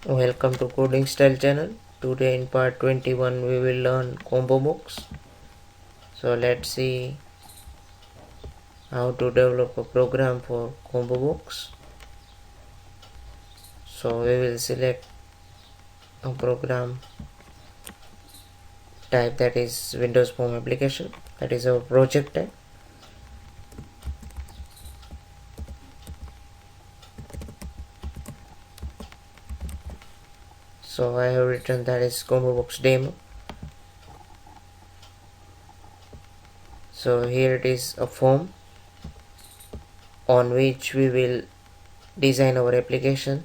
Welcome to Coding Style channel. Today in part 21 we will learn combo box. So let's see how to develop a program for combo box. So we will select a program type, that is Windows Form application. That is our project type. So I have written that is combo box demo. So here it is a form on which we will design our application.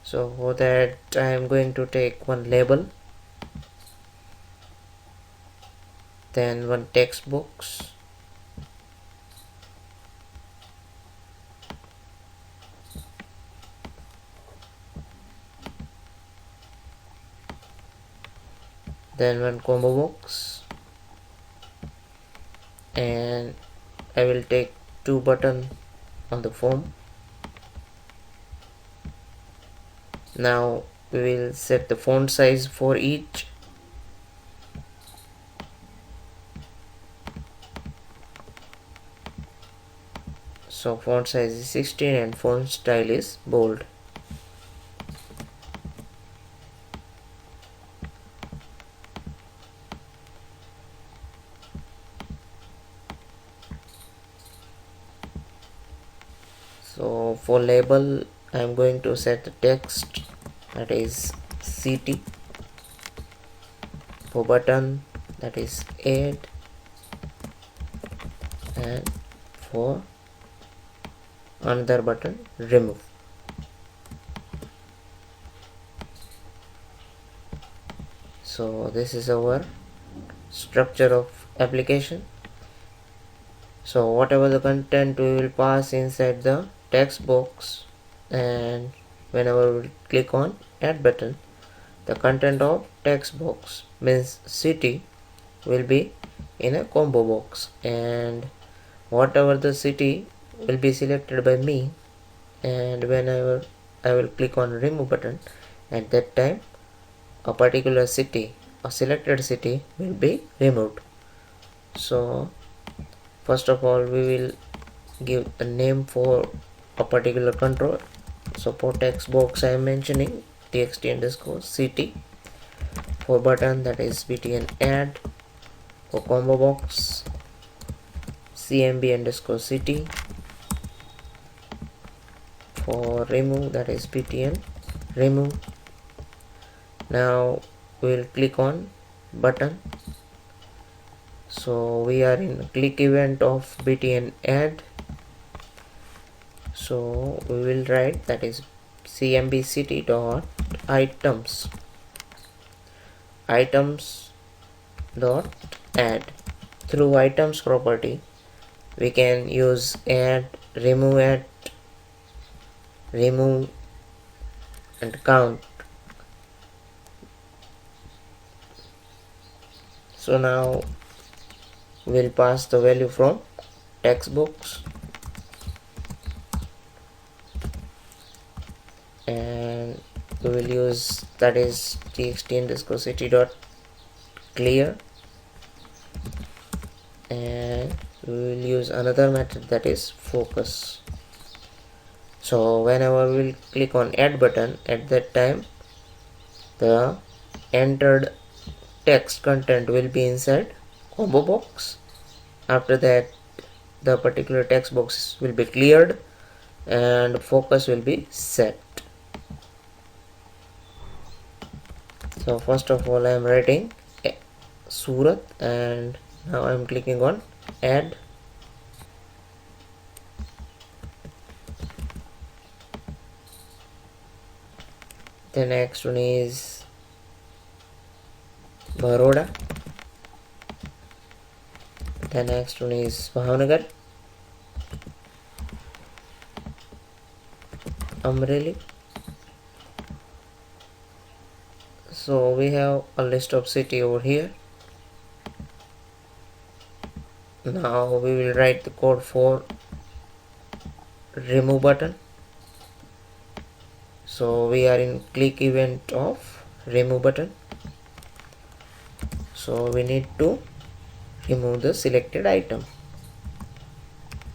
So for that I am going to take one label, then one text box, then one combo box, and I will take two buttons on the form. Now we will set the font size for each. So font size is 16 and font style is bold. So for label I am going to set the text, that is CT. For button, that is add, and for another button, remove. So this is our structure of application. So whatever the content we will pass inside the text box, and whenever we click on add button, the content of text box means city will be in a combo box, and whatever the city will be selected by me, and whenever I will click on remove button, at that time a particular city, a selected city will be removed. So first of all we will give a name for a particular control. So for text box I am mentioning txt underscore city. For button, that is btn add. For combo box, cmb underscore city. For remove, that is btn remove. Now we will click on button. So we are in click event of btn add. So we will write, that is cmb city dot items dot add. Through items property we can use add, remove, and count. So now we'll pass the value from text box, and we will use, that is txt underscore city dot clear, and we will use another method, that is focus. So whenever we will click on add button, at that time the entered text content will be inside combo box. After that the particular text box will be cleared and focus will be set. So first of all I am writing Surat, and now I am clicking on add. The next one is Baroda. The next one is Bhavnagar, Amreli. So we have a list of city over here. Now we will write the code for remove button. So we are in click event of remove button. So we need to remove the selected item.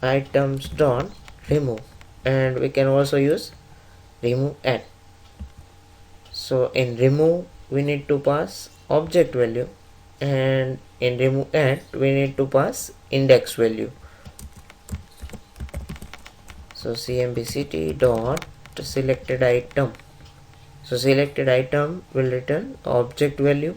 Items dot remove, and we can also use remove add. So in remove we need to pass object value, and in remove add we need to pass index value. So cmbct dot selected item. So selected item will return object value.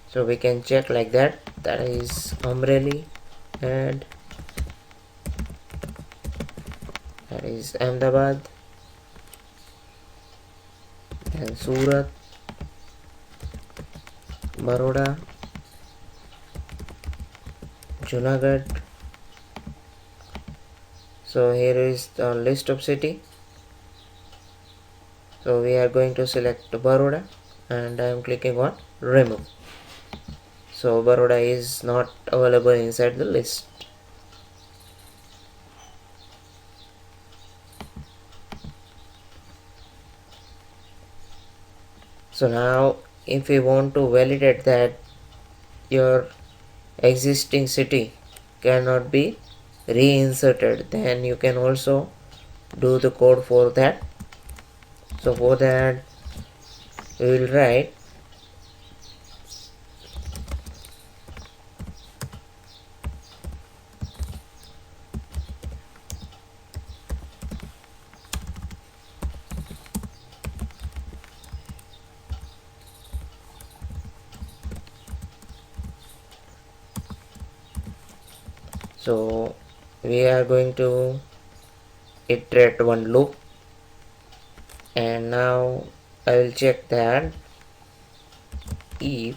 So we can check like that. That is umbrella, and that is Ahmedabad, and Surat, Baroda, Junagadh. So here is the list of city. So we are going to select Baroda, and I am clicking on remove. So Baroda is not available inside the list. So now if we want to validate that your existing city cannot be reinserted, then you can also do the code for that. So for that we will write so we are going to iterate one loop, and now I will check that if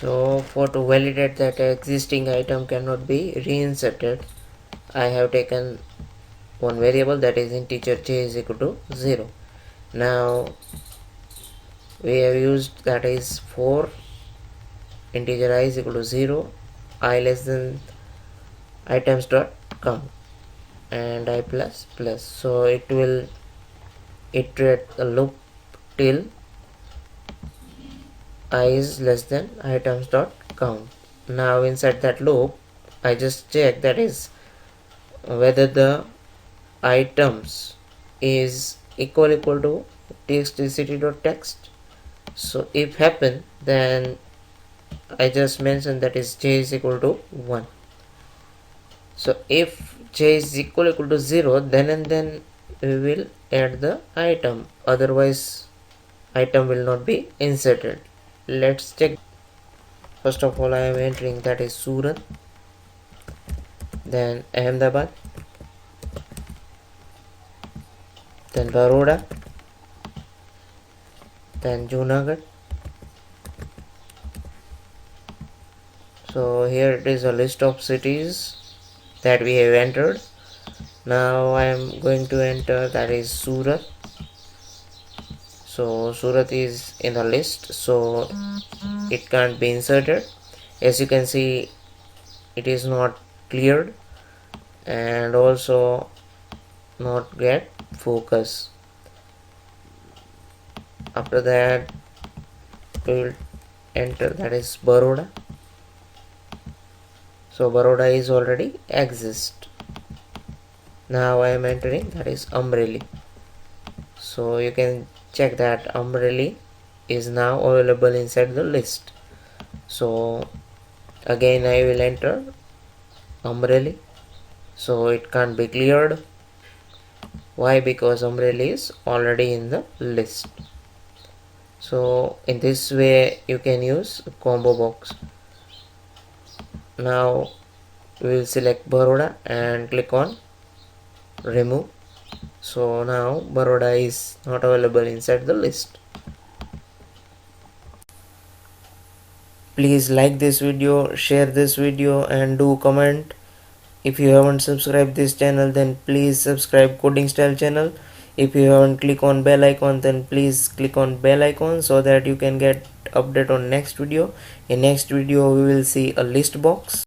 so for to validate that existing item cannot be reinserted, I have taken one variable, that is integer j is equal to 0. Now we have used, that is for integer I is equal to 0, I less than items dot count, and I plus plus. So it will iterate the loop till I is less than items dot count. Now inside that loop I just check, that is whether the items is equal to txt.text. So if happen, then I just mentioned, that is j is equal to 1. So if j is equal to 0, then and then we will add the item, otherwise item will not be inserted. Let's check. First of all I am entering, that is Surat, then Ahmedabad, then Baroda, then Junagadh. So here it is a list of cities that we have entered. Now I am going to enter, that is Surat. So Surat is in the list, so it can't be inserted. As you can see, it is not cleared and also not get focus. After that we will enter, that is Baroda. So Baroda is already exist. Now I am entering, that is Amreli. So you can check that Amreli is now available inside the list. So again I will enter Amreli. So it can't be cleared. Why? Because Amreli is already in the list. So in this way you can use combo box. Now we will select Baroda and click on remove. So now Baroda is not available inside the list. Please like this video, share this video and do comment. If you haven't subscribed this channel, then please subscribe Coding Style channel. If you haven't click on bell icon, then please click on bell icon so that you can get update on next video. In next video we will see a list box.